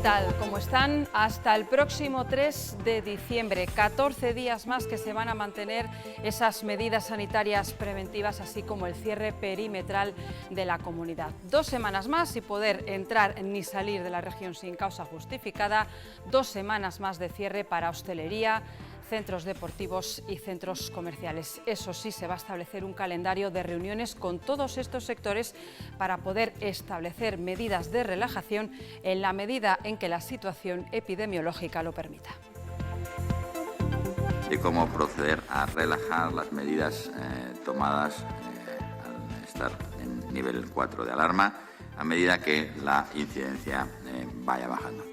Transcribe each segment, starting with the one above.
tal? ¿Cómo están? Hasta el próximo 3 de diciembre, 14 días más que se van a mantener esas medidas sanitarias preventivas, así como el cierre perimetral de la comunidad. 2 semanas más sin poder entrar ni salir de la región sin causa justificada, 2 semanas más de cierre para hostelería, centros deportivos y centros comerciales. Eso sí, se va a establecer un calendario de reuniones con todos estos sectores para poder establecer medidas de relajación en la medida en que la situación epidemiológica lo permita. De cómo proceder a relajar las medidas tomadas al estar en nivel 4 de alarma a medida que la incidencia vaya bajando.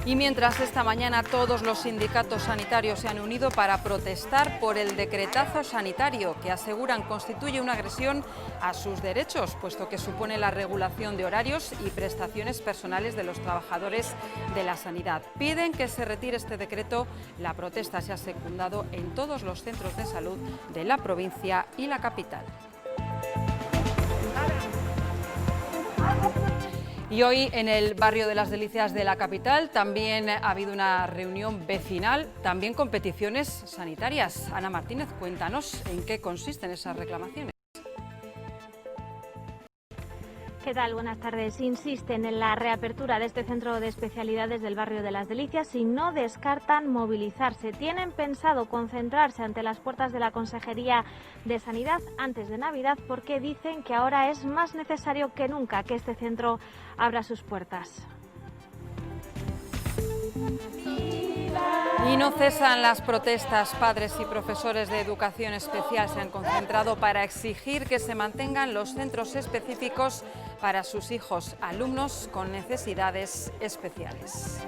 Y mientras esta mañana todos los sindicatos sanitarios se han unido para protestar por el decretazo sanitario que aseguran constituye una agresión a sus derechos, puesto que supone la regulación de horarios y prestaciones personales de los trabajadores de la sanidad. Piden que se retire este decreto. La protesta se ha secundado en todos los centros de salud de la provincia y la capital. Y hoy en el barrio de Las Delicias de la capital también ha habido una reunión vecinal, también con peticiones sanitarias. Ana Martínez, cuéntanos en qué consisten esas reclamaciones. ¿Qué tal? Buenas tardes. Insisten en la reapertura de este centro de especialidades del barrio de Las Delicias y no descartan movilizarse. Tienen pensado concentrarse ante las puertas de la Consejería de Sanidad antes de Navidad porque dicen que ahora es más necesario que nunca que este centro abra sus puertas. Y no cesan las protestas. Padres y profesores de educación especial se han concentrado para exigir que se mantengan los centros específicos para sus hijos, alumnos con necesidades especiales.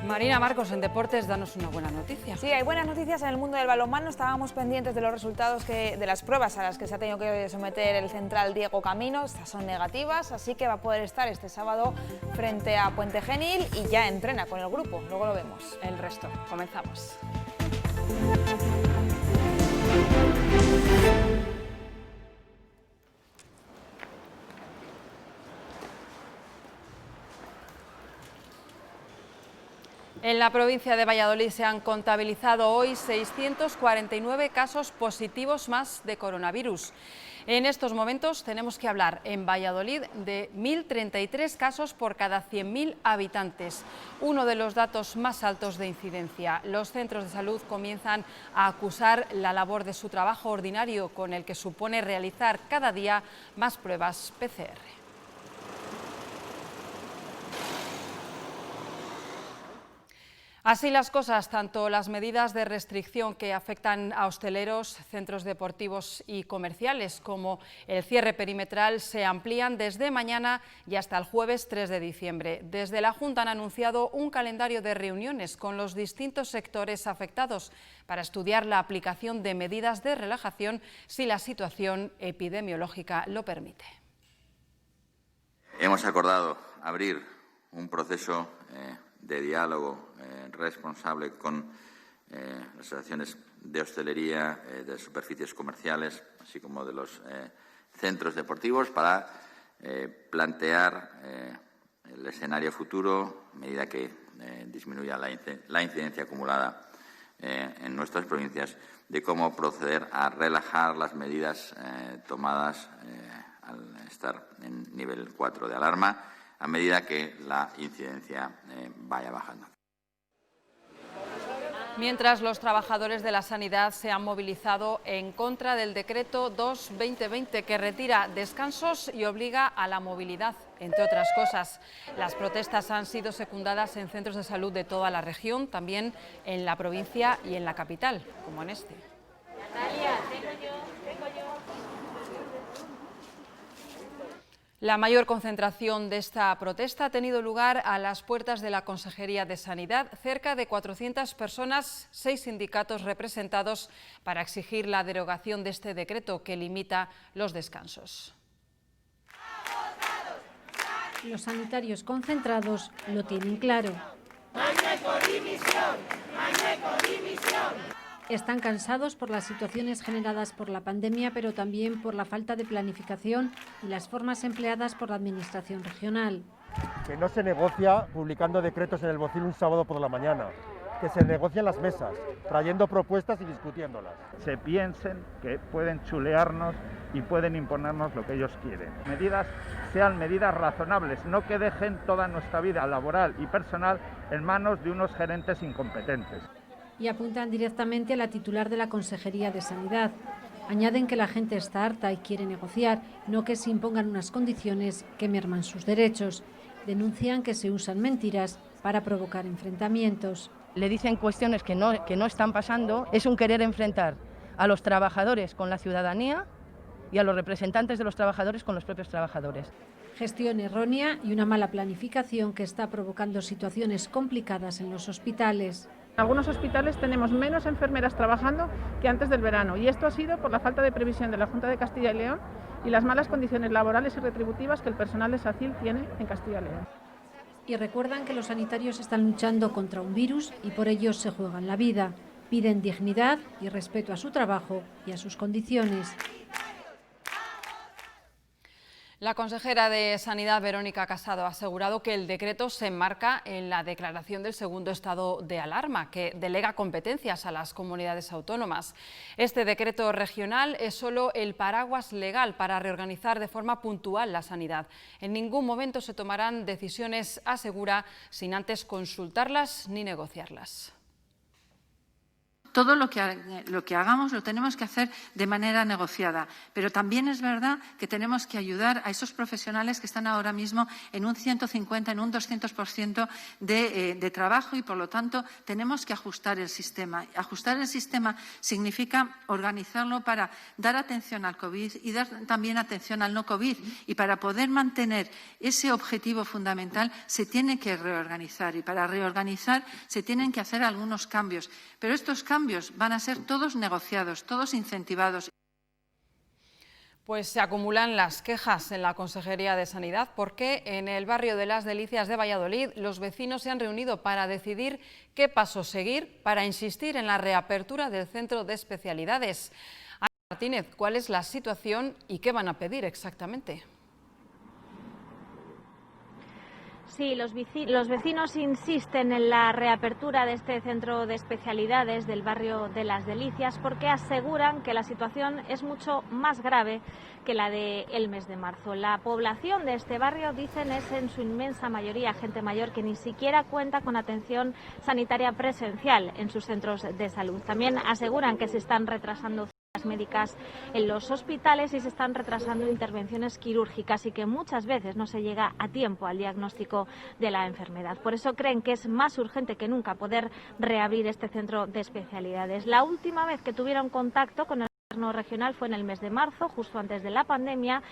Marina Marcos, en Deportes, danos una buena noticia. Sí, hay buenas noticias en el mundo del balonmano. Estábamos pendientes de los resultados de las pruebas a las que se ha tenido que someter el central Diego Camino. Estas son negativas, así que va a poder estar este sábado frente a Puente Genil y ya entrena con el grupo. Luego lo vemos. El resto, comenzamos. En la provincia de Valladolid se han contabilizado hoy 649 casos positivos más de coronavirus. En estos momentos tenemos que hablar en Valladolid de 1.033 casos por cada 100.000 habitantes, uno de los datos más altos de incidencia. Los centros de salud comienzan a acusar la labor de su trabajo ordinario, con el que supone realizar cada día más pruebas PCR. Así las cosas, tanto las medidas de restricción que afectan a hosteleros, centros deportivos y comerciales, como el cierre perimetral se amplían desde mañana y hasta el jueves 3 de diciembre. Desde la Junta han anunciado un calendario de reuniones con los distintos sectores afectados para estudiar la aplicación de medidas de relajación si la situación epidemiológica lo permite. Hemos acordado abrir un proceso de diálogo responsable con las asociaciones de hostelería, de superficies comerciales, así como de los centros deportivos, para plantear el escenario futuro a medida que disminuya la incidencia acumulada en nuestras provincias, de cómo proceder a relajar las medidas tomadas al estar en nivel 4 de alarma a medida que la incidencia vaya bajando. Mientras los trabajadores de la sanidad se han movilizado en contra del decreto 2/2020 que retira descansos y obliga a la movilidad, entre otras cosas. Las protestas han sido secundadas en centros de salud de toda la región, también en la provincia y en la capital, como en este. Natalia, tengo yo. La mayor concentración de esta protesta ha tenido lugar a las puertas de la Consejería de Sanidad. Cerca de 400 personas, 6 sindicatos representados para exigir la derogación de este decreto que limita los descansos. Los sanitarios concentrados lo tienen claro. Mañeco dimisión, Mañeco dimisión. Están cansados por las situaciones generadas por la pandemia, pero también por la falta de planificación y las formas empleadas por la Administración regional. Que no se negocia publicando decretos en el Bocil un sábado por la mañana, que se negocian las mesas, trayendo propuestas y discutiéndolas. Se piensen que pueden chulearnos y pueden imponernos lo que ellos quieren. Medidas sean medidas razonables, no que dejen toda nuestra vida laboral y personal en manos de unos gerentes incompetentes. Y apuntan directamente a la titular de la Consejería de Sanidad. Añaden que la gente está harta y quiere negociar, no que se impongan unas condiciones que merman sus derechos. Denuncian que se usan mentiras para provocar enfrentamientos. Le dicen cuestiones que no están pasando. Es un querer enfrentar a los trabajadores con la ciudadanía y a los representantes de los trabajadores con los propios trabajadores. Gestión errónea y una mala planificación que está provocando situaciones complicadas en los hospitales. En algunos hospitales tenemos menos enfermeras trabajando que antes del verano, y esto ha sido por la falta de previsión de la Junta de Castilla y León y las malas condiciones laborales y retributivas que el personal de SACIL tiene en Castilla y León. Y recuerdan que los sanitarios están luchando contra un virus y por ello se juegan la vida. Piden dignidad y respeto a su trabajo y a sus condiciones. La consejera de Sanidad, Verónica Casado, ha asegurado que el decreto se enmarca en la declaración del segundo estado de alarma, que delega competencias a las comunidades autónomas. Este decreto regional es solo el paraguas legal para reorganizar de forma puntual la sanidad. En ningún momento se tomarán decisiones, asegura, sin antes consultarlas ni negociarlas. Todo lo que hagamos lo tenemos que hacer de manera negociada, pero también es verdad que tenemos que ayudar a esos profesionales que están ahora mismo en un 150, en un 200% de trabajo y, por lo tanto, tenemos que ajustar el sistema. Ajustar el sistema significa organizarlo para dar atención al COVID y dar también atención al no COVID. Y para poder mantener ese objetivo fundamental se tiene que reorganizar, y para reorganizar se tienen que hacer algunos cambios. Pero estos cambios van a ser todos negociados, todos incentivados. Pues se acumulan las quejas en la Consejería de Sanidad porque en el barrio de Las Delicias de Valladolid los vecinos se han reunido para decidir qué pasos seguir para insistir en la reapertura del centro de especialidades. Ana Martínez, ¿cuál es la situación y qué van a pedir exactamente? Sí, los vecinos insisten en la reapertura de este centro de especialidades del barrio de Las Delicias porque aseguran que la situación es mucho más grave que la del mes de marzo. La población de este barrio, dicen, es en su inmensa mayoría gente mayor que ni siquiera cuenta con atención sanitaria presencial en sus centros de salud. También aseguran que se están retrasando médicas en los hospitales y se están retrasando intervenciones quirúrgicas y que muchas veces no se llega a tiempo al diagnóstico de la enfermedad. Por eso creen que es más urgente que nunca poder reabrir este centro de especialidades. La última vez que tuvieron contacto con el gobierno regional fue en el mes de marzo, justo antes de la pandemia,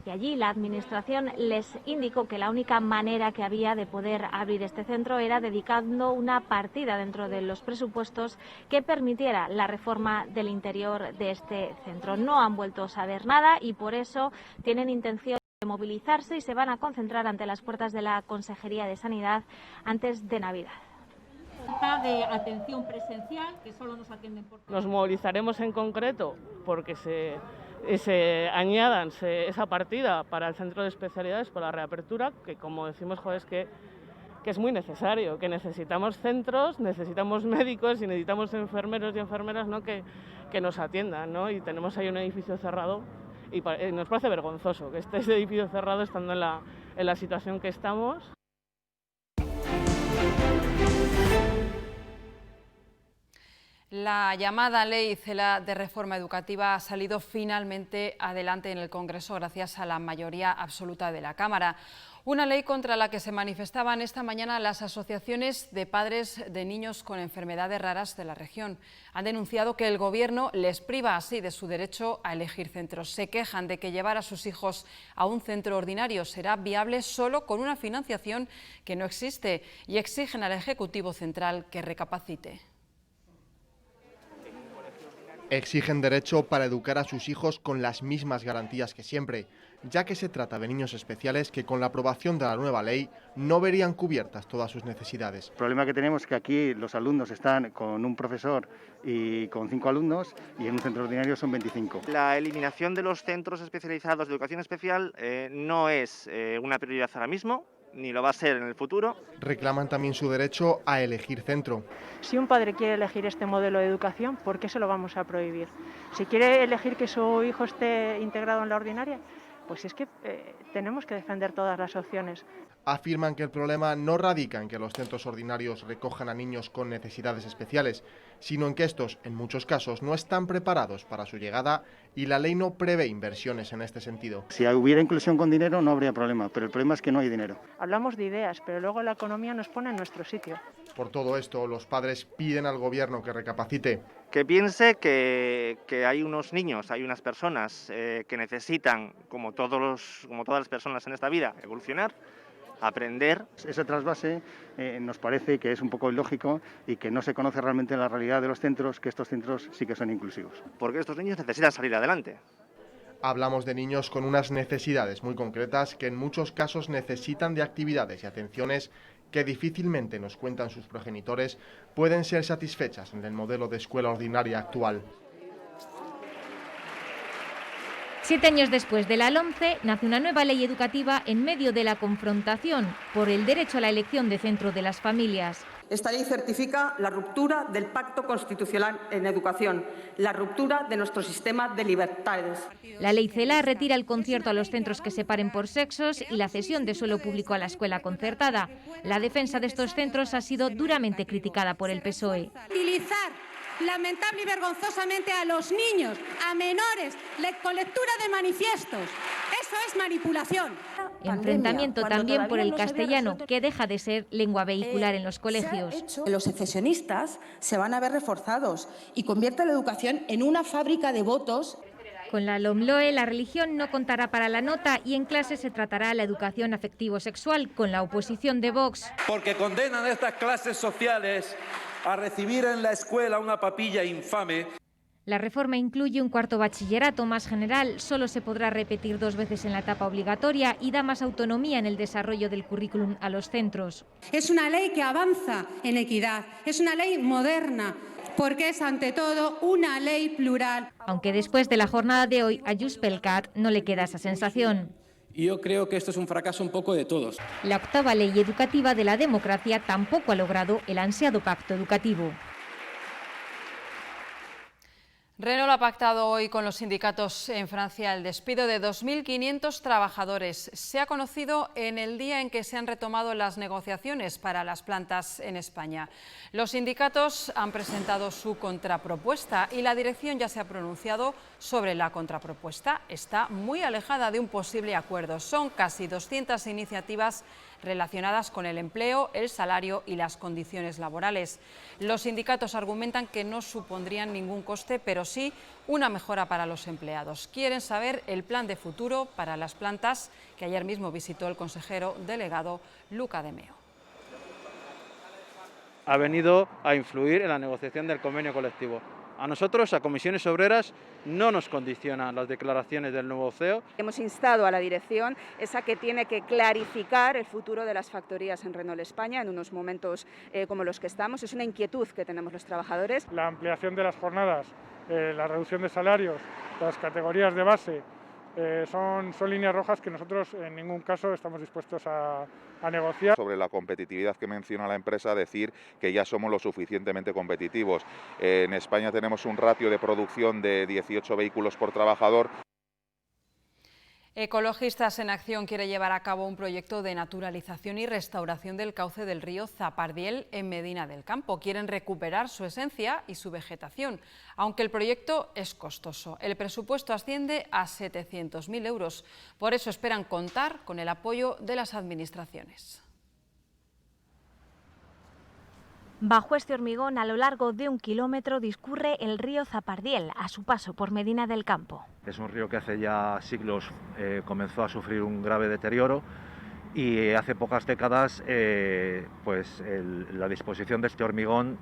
y allí la administración les indicó que la única manera que había de poder abrir este centro era dedicando una partida dentro de los presupuestos que permitiera la reforma del interior de este centro. No han vuelto a saber nada y por eso tienen intención de movilizarse y se van a concentrar ante las puertas de la Consejería de Sanidad antes de Navidad. De atención presencial, que solo nos atienden por... Nos movilizaremos en concreto porque se añadan esa partida para el centro de especialidades, para la reapertura, que como decimos, es que es muy necesario, que necesitamos centros, necesitamos médicos y necesitamos enfermeros y enfermeras, ¿no? que nos atiendan, ¿no? Y tenemos ahí un edificio cerrado y nos parece vergonzoso que esté ese edificio cerrado estando en la situación que estamos. La llamada Ley Celaá de reforma educativa ha salido finalmente adelante en el Congreso gracias a la mayoría absoluta de la Cámara. Una ley contra la que se manifestaban esta mañana las asociaciones de padres de niños con enfermedades raras de la región. Han denunciado que el Gobierno les priva así de su derecho a elegir centros. Se quejan de que llevar a sus hijos a un centro ordinario será viable solo con una financiación que no existe y exigen al Ejecutivo Central que recapacite. Exigen derecho para educar a sus hijos con las mismas garantías que siempre. ya que se trata de niños especiales que con la aprobación de la nueva ley no verían cubiertas todas sus necesidades. El problema que tenemos es que aquí los alumnos están con un profesor y con 5 alumnos y en un centro ordinario son 25. La eliminación de los centros especializados de educación especial no es una prioridad ahora mismo, ni lo va a ser en el futuro. Reclaman también su derecho a elegir centro. Si un padre quiere elegir este modelo de educación, ¿por qué se lo vamos a prohibir? Si quiere elegir que su hijo esté integrado en la ordinaria, pues es que tenemos que defender todas las opciones. Afirman que el problema no radica en que los centros ordinarios recojan a niños con necesidades especiales, sino en que estos, en muchos casos, no están preparados para su llegada y la ley no prevé inversiones en este sentido. Si hubiera inclusión con dinero no habría problema, pero el problema es que no hay dinero. Hablamos de ideas, pero luego la economía nos pone en nuestro sitio. Por todo esto, los padres piden al gobierno que recapacite. Que piense que hay unos niños, hay unas personas que necesitan, como todas las personas en esta vida, evolucionar, aprender. Ese trasvase nos parece que es un poco ilógico y que no se conoce realmente la realidad de los centros, que estos centros sí que son inclusivos. Porque estos niños necesitan salir adelante. Hablamos de niños con unas necesidades muy concretas que en muchos casos necesitan de actividades y atenciones que difícilmente, nos cuentan sus progenitores, pueden ser satisfechas en el modelo de escuela ordinaria actual. 7 años después de la LOMCE, nace una nueva ley educativa en medio de la confrontación por el derecho a la elección de centro de las familias. Esta ley certifica la ruptura del pacto constitucional en educación, la ruptura de nuestro sistema de libertades. La ley CELA retira el concierto a los centros que separen por sexos y la cesión de suelo público a la escuela concertada. La defensa de estos centros ha sido duramente criticada por el PSOE. Utilizar lamentable y vergonzosamente a los niños, a menores, con lectura de manifiestos. Eso es manipulación. Enfrentamiento también por el castellano, que deja de ser lengua vehicular en los colegios. Los secesionistas se van a ver reforzados y convierte la educación en una fábrica de votos. Con la LOMLOE, la religión no contará para la nota y en clase se tratará la educación afectivo-sexual, con la oposición de Vox. Porque condenan a estas clases sociales a recibir en la escuela una papilla infame. La reforma incluye un cuarto bachillerato más general, solo se podrá repetir 2 veces en la etapa obligatoria y da más autonomía en el desarrollo del currículum a los centros. Es una ley que avanza en equidad, es una ley moderna, porque es ante todo una ley plural. Aunque después de la jornada de hoy a Junts pel Cat no le queda esa sensación. Y yo creo que esto es un fracaso un poco de todos. La 8ª ley educativa de la democracia tampoco ha logrado el ansiado pacto educativo. Renault ha pactado hoy con los sindicatos en Francia el despido de 2.500 trabajadores. Se ha conocido en el día en que se han retomado las negociaciones para las plantas en España. Los sindicatos han presentado su contrapropuesta y la dirección ya se ha pronunciado sobre la contrapropuesta. Está muy alejada de un posible acuerdo. Son casi 200 iniciativas relacionadas con el empleo, el salario y las condiciones laborales. Los sindicatos argumentan que no supondrían ningún coste, pero sí una mejora para los empleados. Quieren saber el plan de futuro para las plantas que ayer mismo visitó el consejero delegado Luca de Meo. Ha venido a influir en la negociación del convenio colectivo. A nosotros, a Comisiones Obreras, no nos condicionan las declaraciones del nuevo CEO. Hemos instado a la dirección esa que tiene que clarificar el futuro de las factorías en Renault España en unos momentos como los que estamos. Es una inquietud que tenemos los trabajadores. La ampliación de las jornadas, la reducción de salarios, las categorías de base, son líneas rojas que nosotros en ningún caso estamos dispuestos a negociar. Sobre la competitividad que menciona la empresa, decir que ya somos lo suficientemente competitivos. En España tenemos un ratio de producción de 18 vehículos por trabajador. Ecologistas en Acción quiere llevar a cabo un proyecto de naturalización y restauración del cauce del río Zapardiel en Medina del Campo. Quieren recuperar su esencia y su vegetación, aunque el proyecto es costoso. El presupuesto asciende a 700.000 euros. Por eso esperan contar con el apoyo de las administraciones. Bajo este hormigón, a lo largo de 1 kilómetro, discurre el río Zapardiel, a su paso por Medina del Campo. Es un río que hace ya siglos comenzó a sufrir un grave deterioro y hace pocas décadas la disposición de este hormigón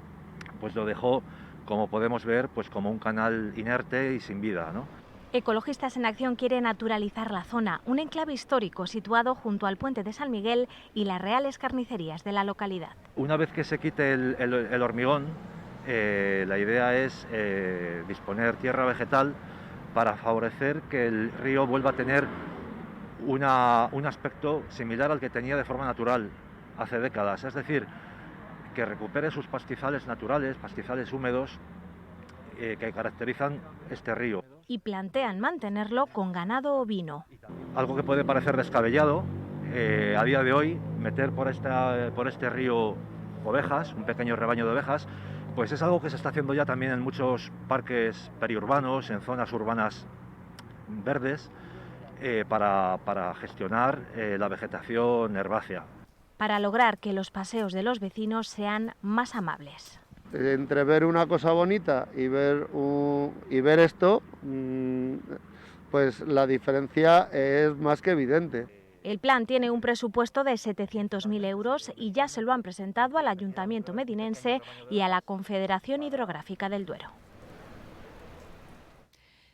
pues lo dejó, como podemos ver, pues como un canal inerte y sin vida, ¿no? Ecologistas en Acción quiere naturalizar la zona, un enclave histórico situado junto al puente de San Miguel y las reales carnicerías de la localidad. Una vez que se quite el hormigón, la idea es disponer tierra vegetal para favorecer que el río vuelva a tener un aspecto similar al que tenía de forma natural hace décadas, es decir, que recupere sus pastizales naturales, pastizales húmedos que caracterizan este río. Y plantean mantenerlo con ganado ovino. Algo que puede parecer descabellado, a día de hoy, meter por este río ovejas, un pequeño rebaño de ovejas, pues es algo que se está haciendo ya también en muchos parques periurbanos, en zonas urbanas verdes, para gestionar la vegetación herbácea. Para lograr que los paseos de los vecinos sean más amables. Entre ver una cosa bonita y ver esto, pues la diferencia es más que evidente. El plan tiene un presupuesto de 700.000 euros y ya se lo han presentado al Ayuntamiento medinense y a la Confederación Hidrográfica del Duero.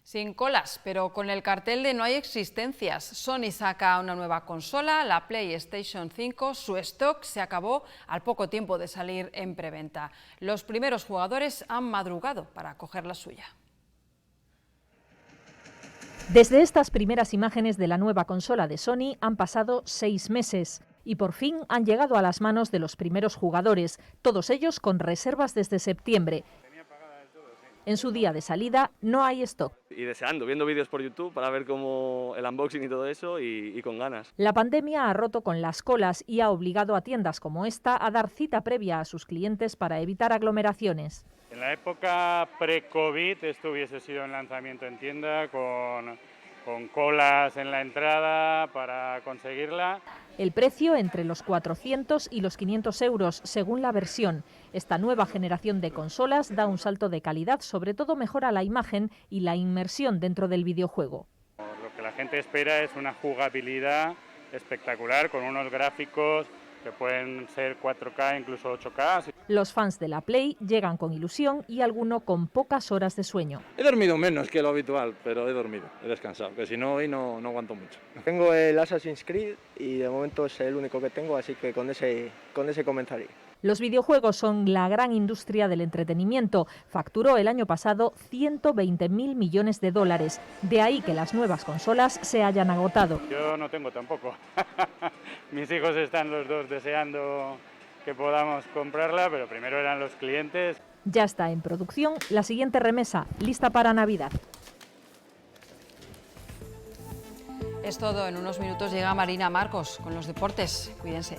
Sin colas, pero con el cartel de no hay existencias. Sony saca una nueva consola, la PlayStation 5. Su stock se acabó al poco tiempo de salir en preventa. Los primeros jugadores han madrugado para coger la suya. Desde estas primeras imágenes de la nueva consola de Sony han pasado 6 meses y por fin han llegado a las manos de los primeros jugadores, todos ellos con reservas desde septiembre. En su día de salida no hay stock. Y deseando, viendo vídeos por YouTube para ver cómo el unboxing y todo eso y con ganas. La pandemia ha roto con las colas y ha obligado a tiendas como esta a dar cita previa a sus clientes para evitar aglomeraciones. En la época pre-COVID esto hubiese sido un lanzamiento en tienda con colas en la entrada para conseguirla. El precio entre los 400 y los 500 euros según la versión. Esta nueva generación de consolas da un salto de calidad, sobre todo mejora la imagen y la inmersión dentro del videojuego. Lo que la gente espera es una jugabilidad espectacular con unos gráficos que pueden ser 4K, incluso 8K. Los fans de la Play llegan con ilusión y alguno con pocas horas de sueño. He dormido menos que lo habitual, pero he dormido, he descansado, que si no hoy no aguanto mucho. Tengo el Assassin's Creed y de momento es el único que tengo, así que con ese comenzaría. Los videojuegos son la gran industria del entretenimiento. Facturó el año pasado 120.000 millones de dólares. De ahí que las nuevas consolas se hayan agotado. Yo no tengo tampoco. Mis hijos están los dos deseando que podamos comprarla, pero primero eran los clientes. Ya está en producción la siguiente remesa, lista para Navidad. Es todo. En unos minutos llega Marina Marcos con los deportes. Cuídense.